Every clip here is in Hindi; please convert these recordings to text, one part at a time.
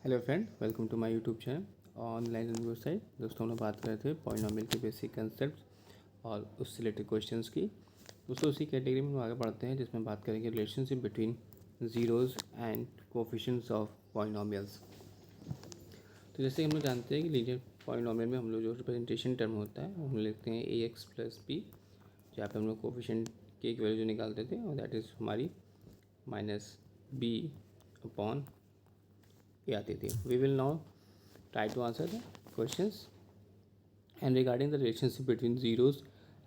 Hello friend, welcome to my YouTube channel online website. दोस्तों, हम लोग बात कर रहे थे पॉलिनोमियल के बेसिक कंसेप्ट और उससे रिलेटेड क्वेश्चंस की। दोस्तों, उसी कैटेगरी में हम आगे बढ़ते हैं जिसमें बात करेंगे relationship between zeros and coefficients of polynomials. तो जैसे हम लोग जानते हैं कि लीनियर पॉलिनोमियल में हम लोग जो रिप्रेजेंटेशन टर्म होता है वो हम लिखते हैं ax + b, जहाँ पे हम लोग कोफिशिएंट के एक वैल्यू निकालते थे और दैट इज़ हमारी -b/, आती थी। We will now try to answer the questions and regarding the relationship between zeros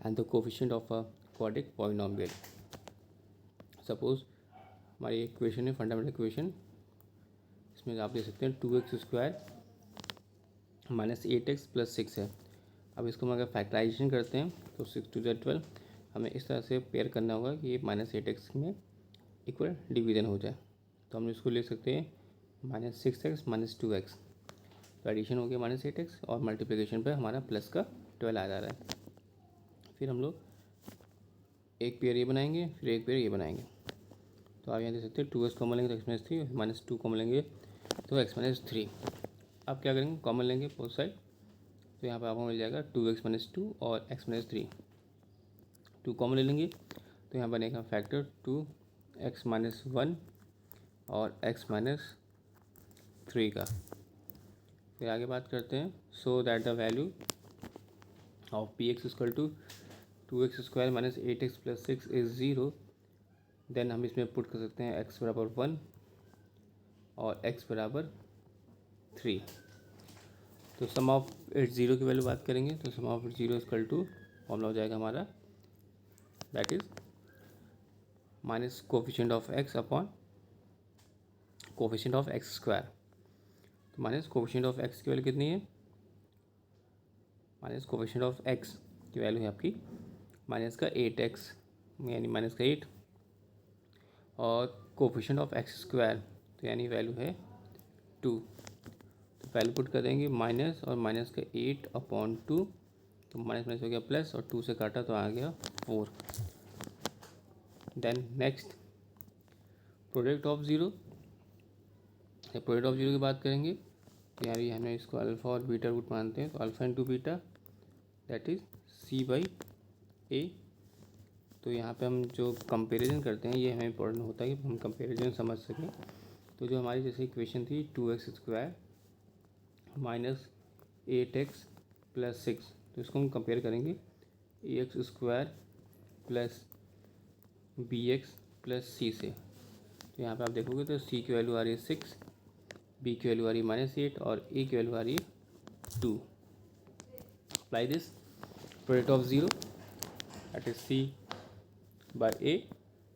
and the coefficient of a quadratic polynomial. Suppose हमारी एक इक्वेशन है, फंडामेंटल इक्वेशन। इसमें आप देख सकते हैं 2x² -8x + 6 है। अब इसको हम अगर फैक्टराइजेशन करते हैं तो 6 × 12 हमें इस तरह से पेयर करना होगा कि ये -8x में इक्वल डिवीजन हो जाए। तो हम इसको लिख सकते हैं -6x - 2x। तो एडिशन हो गया -8x और मल्टीप्लिकेशन पे हमारा प्लस का 12 आ जा रहा है। फिर हम लोग एक पेयर ये बनाएंगे, फिर एक पेयर ये बनाएंगे। तो आप यहाँ देख सकते हैं 2x कॉमन लेंगे तो x - 3, -2 कॉमन लेंगे तो x - 3। अब क्या करेंगे, कॉमन लेंगे बोथ साइड, तो यहाँ पर आपको मिल जाएगा 2x - 2 और x - 3। 2 कॉमन ले लेंगे तो यहाँ बनेगा फैक्टर 2x - 1 और x - 3 का। फिर आगे बात करते हैं, so that the value of px = 2x² - 8x + 6 is 0। Then हम इसमें पुट कर सकते हैं x = 1 और x = 3। तो सम ऑफ 0 की वैल्यू बात करेंगे तो सम ऑफ 0 = फॉर्मूला हो जाएगा हमारा, that is minus coefficient of x upon coefficient of x²। तो माइनस कोफिशिएंट ऑफ x की वैल्यू कितनी है, माइनस कोफिशिएंट ऑफ x की वैल्यू है आपकी माइनस का 8x यानी -8 और कोफिशिएंट ऑफ x² तो यानी वैल्यू है 2। तो वैल्यू पुट कर देंगे माइनस और माइनस का 8/2, तो माइनस हो गया प्लस और 2 से काटा तो आ गया 4। Then next product of zero. Product of zero की बात करेंगे तो यार हमें इसको अल्फ़ा और बीटा रूट मानते हैं, तो alpha × beta that is c/a। तो यहाँ पे हम जो कंपैरिजन करते हैं ये हमें इम्पोर्टेंट होता है कि हम कंपैरिजन समझ सकें। तो जो हमारी जैसे इक्वेशन थी 2x² - 8x + 6, तो इसको हम कंपेयर करेंगे ax² + bx + c से। तो यहाँ पे आप देखोगे तो c की वैल्यू आ रही है 6, b की वैल्यू आ रही है -8 और a की वैल्यू आ रही है 2। Apply this product of zero that is c/a।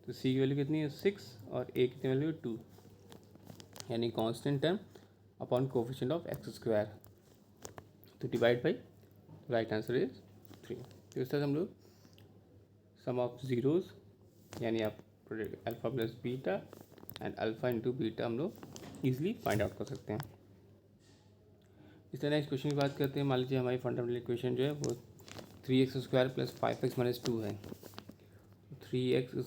तो c की वैल्यू कितनी है 6 और a की वैल्यू 2, यानी constant term upon coefficient of x²। तो divide by, right answer is 3। तो इस तरह से हम लोग सम ऑफ ज़ीरोज़ यानी आप product alpha + beta and alpha × beta हम लोग ईजिली फाइंड आउट कर सकते हैं। इस तरह नेक्स्ट क्वेश्चन की बात करते हैं। मान लीजिए हमारी फंडामेंटल इक्वेशन जो है वो 3x² + 5x - 2 है। 3x²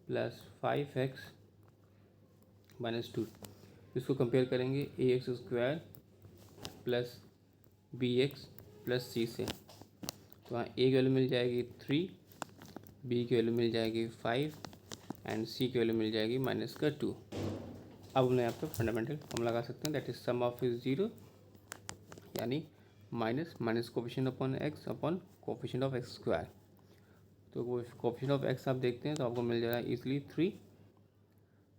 + 5x - 2, इसको कंपेयर करेंगे ax² + bx + c से। तो वहाँ a की वैल्यू मिल जाएगी 3, b की वैल्यू मिल जाएगी 5 एंड c की वैल्यू मिल जाएगी -2। अब हम यहाँ पर फंडामेंटल हम लगा सकते हैं, दैट इज सम ऑफ 0 यानी minus coefficient upon x upon coefficient of x²। तो कोफिशिएंट ऑफ x आप देखते हैं तो आपको मिल जा रहा है ईजिली 3,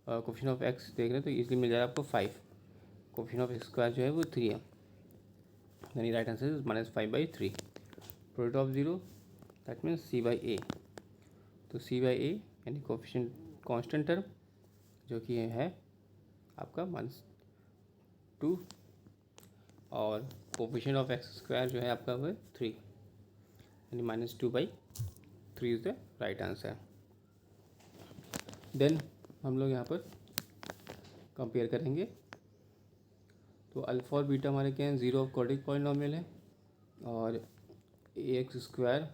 और कोफिशिएंट ऑफ x देख रहे हैं तो ईजिली मिल जा रहा है आपको 5। कोफिशिएंट ऑफ x² जो है वो 3 है, यानी right answer is -5/3। Product of zero that means c/a। तो c/a यानी कोफिशिएंट कांस्टेंट टर्म जो कि है आपका -2 और कोफिशिएंट ऑफ x² जो है आपका वो 3, यानी -2/3 is the right answer. Then हम लोग यहाँ पर कंपेयर करेंगे तो अल्फ़ा और बीटा हमारे क्या हैं, ज़ीरो ऑफ क्वाड्रेटिक पॉलिनोमियल है, और ax²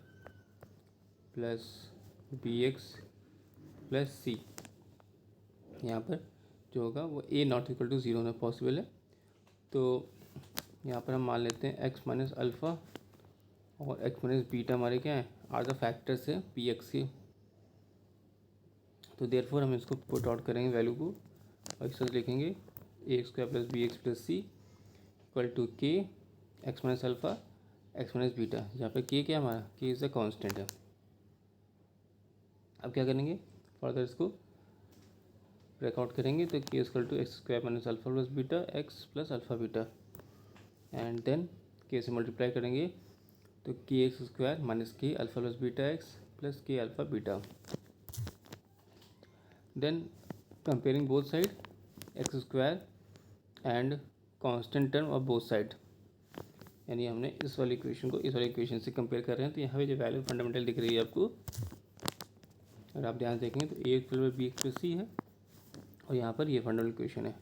+ bx + c यहाँ पर जो होगा वो ए नॉट इक्वल टू ज़ीरो होना पॉसिबल है। तो यहाँ पर हम मान लेते हैं एक्स माइनस अल्फ़ा और एक्स माइनस बीटा हमारे क्या है, आर द फैक्टर्स है पी एक्स के। तो देयरफॉर हम इसको पुट आउट करेंगे वैल्यू को और इस तरह लिखेंगे A square plus B X plus C equal to K X minus alpha X minus beta. यहाँ पे के क्या हमारा, के इज़ द कांस्टेंट है। अब क्या करेंगे, फर्दर इसको ब्रेकआउट करेंगे तो K equal to X square minus alpha plus beta X plus alpha beta and then K से मल्टीप्लाई करेंगे तो K X square minus K alpha plus beta X plus K alpha beta. Then comparing both side X square and constant term of both side, यानी हमने इस वाली इक्वेशन को इस वाली इक्वेशन से कंपेयर कर रहे हैं। तो यहाँ पे जो वैल्यू फंडामेंटल दिख रही है आपको, अगर आप ध्यान से देखेंगे तो A X plus B X plus C है और यहाँ पर ये फंडामेंटल इक्वेशन है।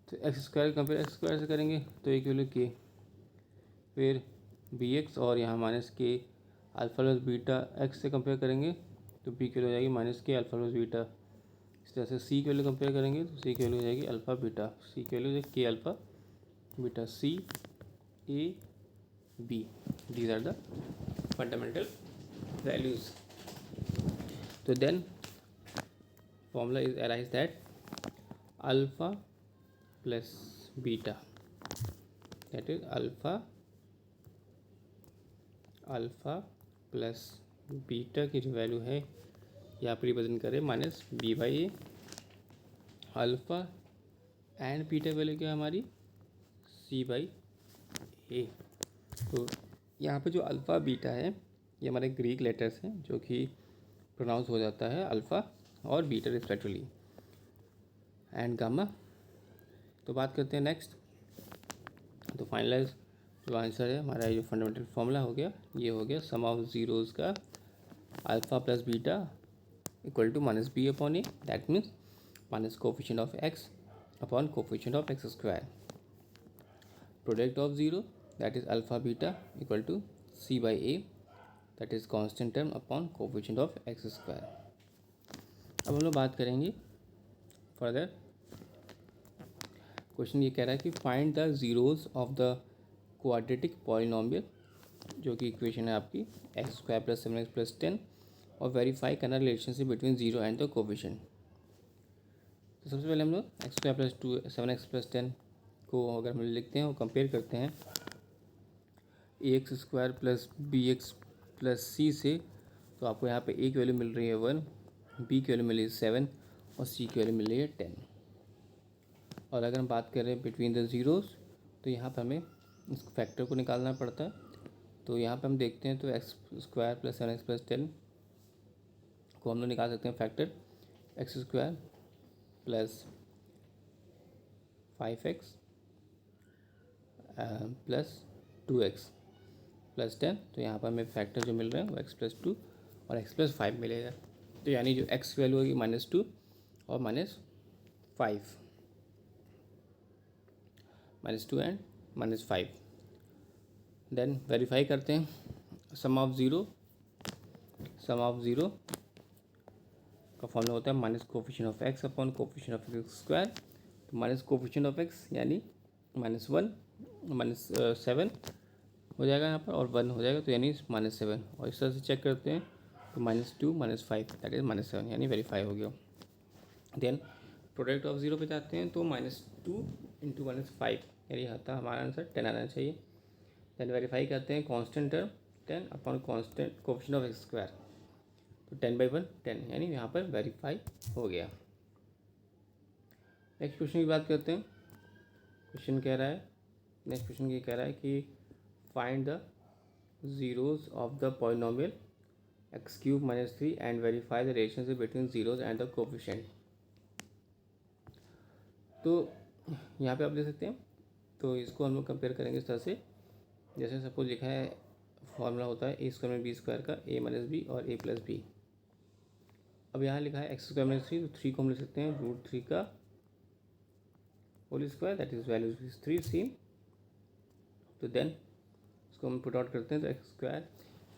तो X square compare X square से करेंगे तो एक वैल्यू के, फिर बी एक्स और यहाँ minus K alpha plus beta x से कंपेयर करेंगे तो बी की वैल्यू हो जाएगी minus K alpha plus beta. इस तरह से सी की वैल्यू कंपेयर करेंगे तो सी की वैल्यू हो जाएगी अल्फ़ा बीटा, सी की value K alpha beta C A B. These are the fundamental values. तो then formula is arise that alpha plus beta, that is alpha plus beta की जो वैल्यू है यहाँ पर रिप्रेजेंट करें minus B by A. Alpha and beta value क्या है हमारी, सी बाई ए। तो यहाँ पे जो अल्फ़ा बीटा है ये हमारे ग्रीक लेटर्स हैं जो कि प्रोनाउंस हो जाता है अल्फ़ा और बीटा रिस्पेक्टिवली एंड गामा। तो बात करते हैं नेक्स्ट। तो फाइनलाइज जो आंसर है हमारा, जो फंडामेंटल फॉर्मूला हो गया ये हो गया सम ऑफ ज़ीरोज़ का alpha plus beta equal to minus B upon A, that means minus coefficient of X upon coefficient of X square. Product of zero that is alpha beta equal to c by a, that is constant term upon coefficient of x square। अब हम लोग बात करेंगे फर्दर। क्वेश्चन ये कह रहा है कि find the zeros of the quadratic polynomial, जो कि इक्वेशन है आपकी x square plus 7x plus 10, और वेरीफाई करना relationship between zero and the coefficient. तो सबसे पहले हम लोग x square plus 7x plus 10 को अगर हम लिखते हैं और कंपेयर करते हैं A X square plus B X plus C से, तो आपको यहाँ पे ए की वैल्यू मिल रही है 1, बी की वैल्यू मिल रही है 7 और सी की वैल्यू मिल रही है 10। और अगर हम बात करें बिटवीन द ज़ीरोज़ तो यहाँ पर हमें इस फैक्टर को निकालना पड़ता है। तो यहाँ पर हम देखते हैं तो X square plus 7x plus 10 को हम लोग निकाल सकते हैं factor x square plus 5x plus 2x plus 10। तो यहाँ पर हमें फैक्टर जो मिल रहे हैं वो x प्लस 2 और x प्लस 5 मिलेगा। तो यानी जो x की वैल्यू होगी -2 और -5, -2 एंड -5। देन वेरीफाई करते हैं सम ऑफ ज़ीरो का फॉर्मूला होता है minus coefficient of x upon coefficient of X square. तो माइनस कोफिशिएंट ऑफ x यानी -1 -7 हो जाएगा यहाँ पर और 1 हो जाएगा तो यानी -7। और इस तरह से चेक करते हैं तो -2 -5 दैट इज -7, यानी वेरीफाई हो गया। देन प्रोडक्ट ऑफ ज़ीरो पे जाते हैं तो -2 इंटू -5 यानी आता हमारा आंसर 10 आना चाहिए। देन वेरीफाई करते हैं constant term 10 upon constant coefficient of X square, तो 10/1 10 यानी यहाँ पर वेरीफाई हो गया। नेक्स्ट क्वेश्चन की बात करते हैं। क्वेश्चन कह रहा है, नेक्स्ट क्वेश्चन ये कह रहा है कि find the zeros of the polynomial x cube -3 and verify the relationship between zeros and the coefficient. तो यहाँ पे आप देख सकते हैं, तो इसको हम लोग कंपेयर करेंगे इस तरह से, जैसे सपोज लिखा है फॉर्मूला होता है ए स्क्वायर में बी स्क्वायर का ए माइनस बी और ए प्लस बी। अब यहाँ लिखा है एक्स स्क्वायर माइनस 3, तो 3 को हम लिख सकते हैं √3 का whole square, that is value is 3 same. तो देन इसको हम पुट आउट करते हैं तो X square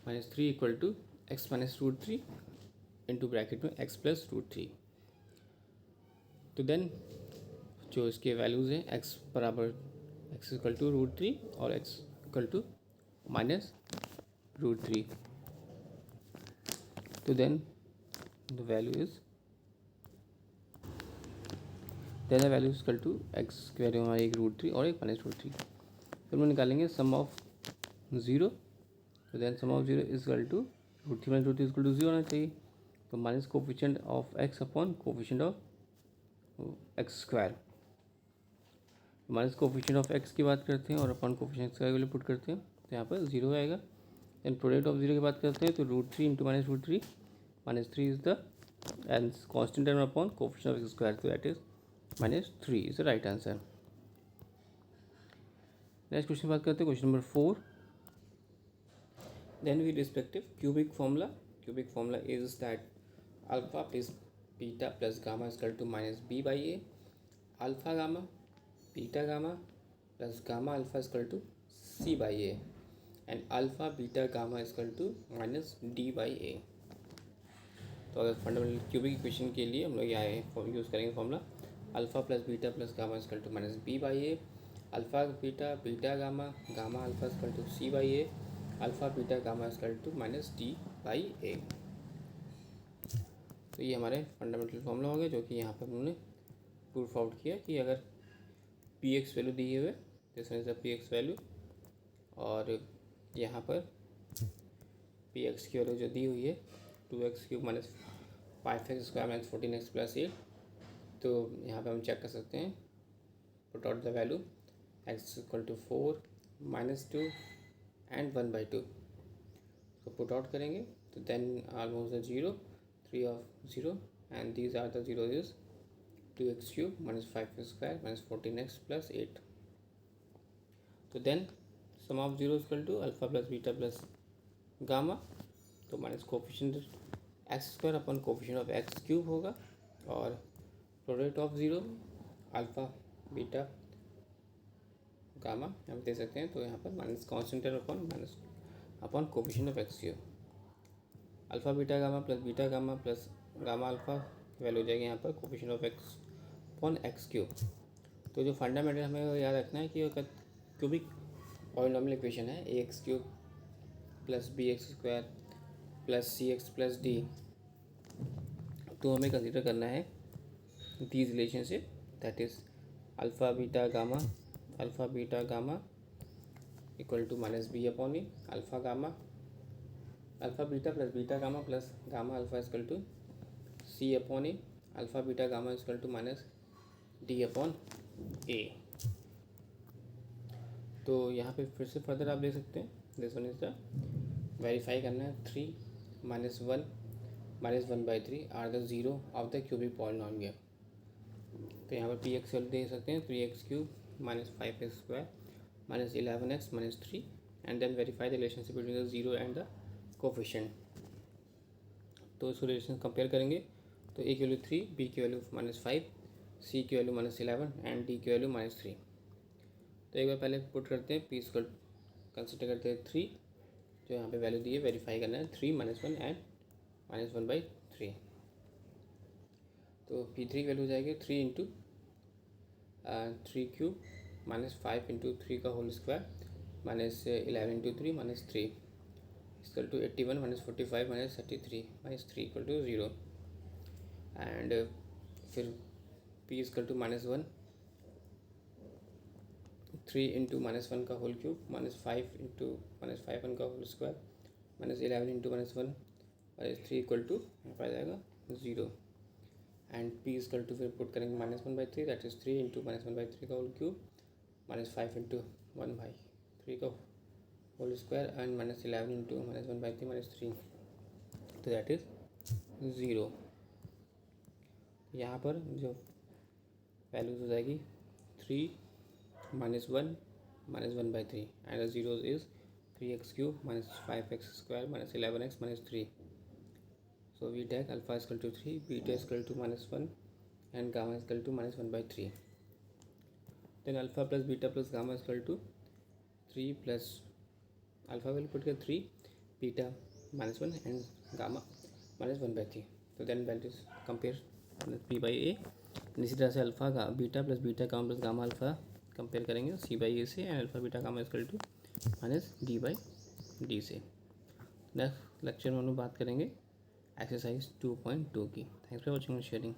-3 equal to X minus √3 into bracket में एक्स प्लस √3। तो देन जो इसके वैल्यूज़ हैं x बराबर x इक्वल टू √3 और x इक्वल टू -√3. तो then the value is equal to x की वैल्यू हमारी एक √3 और एक -√3. फिर हम निकालेंगे सम ऑफ 0. तो then sum of 0 is equal to √3 -√3 equal to 0 होना चाहिए. तो minus coefficient of x upon coefficient of X square. Minus coefficient of x की बात करते हैं और अपॉन कोफिशिएंट एक्स का वैल्यू पुट करते हैं तो यहाँ पर 0 आएगा. देन प्रोडक्ट ऑफ 0 की बात करते हैं तो √3 into -√3 -3 is the and constant term upon coefficient of X square. तो that is -3 is the right answer. Next question बात करते हैं question number 4. Then we respective cubic formula is that alpha plus beta plus gamma equal to -b/a. Alpha gamma beta gamma plus gamma alpha equal to c/a and alpha beta gamma equal to -d/a. तो अगर फंडामेंटल क्यूबिक इक्वेशन के लिए हम लोग यहाँ यूज़ करेंगे formula alpha plus beta plus gamma equal to -b/a. Alpha beta beta gamma gamma alpha equal to c/a. Alpha beta gamma equal to -d/a. तो ये हमारे फंडामेंटल फॉर्मूला हो गए जो कि यहाँ पर उन्होंने प्रूफ आउट किया कि अगर पी एक्स वैल्यू दी हुए this is the P x value और यहाँ पर पी एक्स की वैल्यू जो दी हुई है 2x³ -5x² -14x + 8. तो यहाँ पे हम चेक कर सकते हैं put out the value x equal to 4 -2 and 1/2. तो पुट आउट करेंगे तो then almost the 0 3 of 0 and these are the zeros is 2x³ -5x² -14x + 8. तो then sum of 0 equal to alpha plus beta plus gamma. तो minus coefficient x² upon coefficient of x³ होगा और product of 0 alpha beta gamma हम दे सकते हैं. तो यहाँ पर minus constant upon coefficient of x³. Alpha beta gamma plus gamma alpha value हो जाएगी यहाँ पर coefficient of x upon x³. तो जो फंडामेंटल हमें याद रखना है कि अगर क्यूबिक पॉलिनोमियल इक्वेशन है ax³ + bx² + cx + d. तो हमें कंसीडर करना है these relationship that is alpha beta gamma equal to -b/a. Alpha beta plus beta gamma plus gamma alpha equal to c/a. Alpha beta gamma equal to -d/a. तो यहाँ पे फिर से फर्दर आप देख सकते हैं this one is the verify करना है 3 -1 -1/3 are the zero of the cubic polynomial. तो यहाँ पर पी एक्स दे सकते हैं 3x³ -5x² -11x -3 and then verify the relationship between the zero and the coefficient. तो इसको रिलेशन कंपेयर करेंगे तो ए की वैल्यू 3 बी की वैल्यू -5 सी की वैल्यू -11 एंड डी की वैल्यू -3. तो एक बार पहले पुट करते हैं पी इसको कंसिडर करते हैं 3 जो यहाँ पे वैल्यू दी है वेरीफाई करना है 3 -1 एंड -1/3. तो P3 की वैल्यू हो जाएगी 3 इंटू 3³ -5 इंटू 3 का whole square -11 into 3 -3 equal to 81 -45 -33 -3 equal to 0. And फिर P इक्वल टू -1 3 इंटू -1 का होल क्यूब -5 इंटू -5 का whole square -11 into -1 -3 equal to आ जाएगा 0. एंड P इक्वल टू फिर पुट करेंगे -1/3 दैट इज़ 3 इंटू -1/3 का होल क्यूब -5 इंटू 1/3 का होल स्क्वायर एंड -11 इंटू -1/3 -3. तो दैट इज़ 0. यहाँ पर जो वैल्यूज हो जाएगी 3 -1 -1/3 and the zero is 3x³ -5x² -11x -3. So we take alpha is equal to 3, beta is equal to -1 and gamma is equal to -1/3. Then alpha plus beta plus gamma is equal to 3 plus alpha will put here 3, beta -1 and gamma -1/3. So then values compare P by A. इसी तरह से अल्फ़ा का beta plus beta gamma plus gamma alpha compare करेंगे सी बाई ए से, and alpha beta gamma equal to minus D by D से। नेक्स्ट लेक्चर में हम लोग बात करेंगे एक्सरसाइज 2.2 की। Thanks for watching and sharing.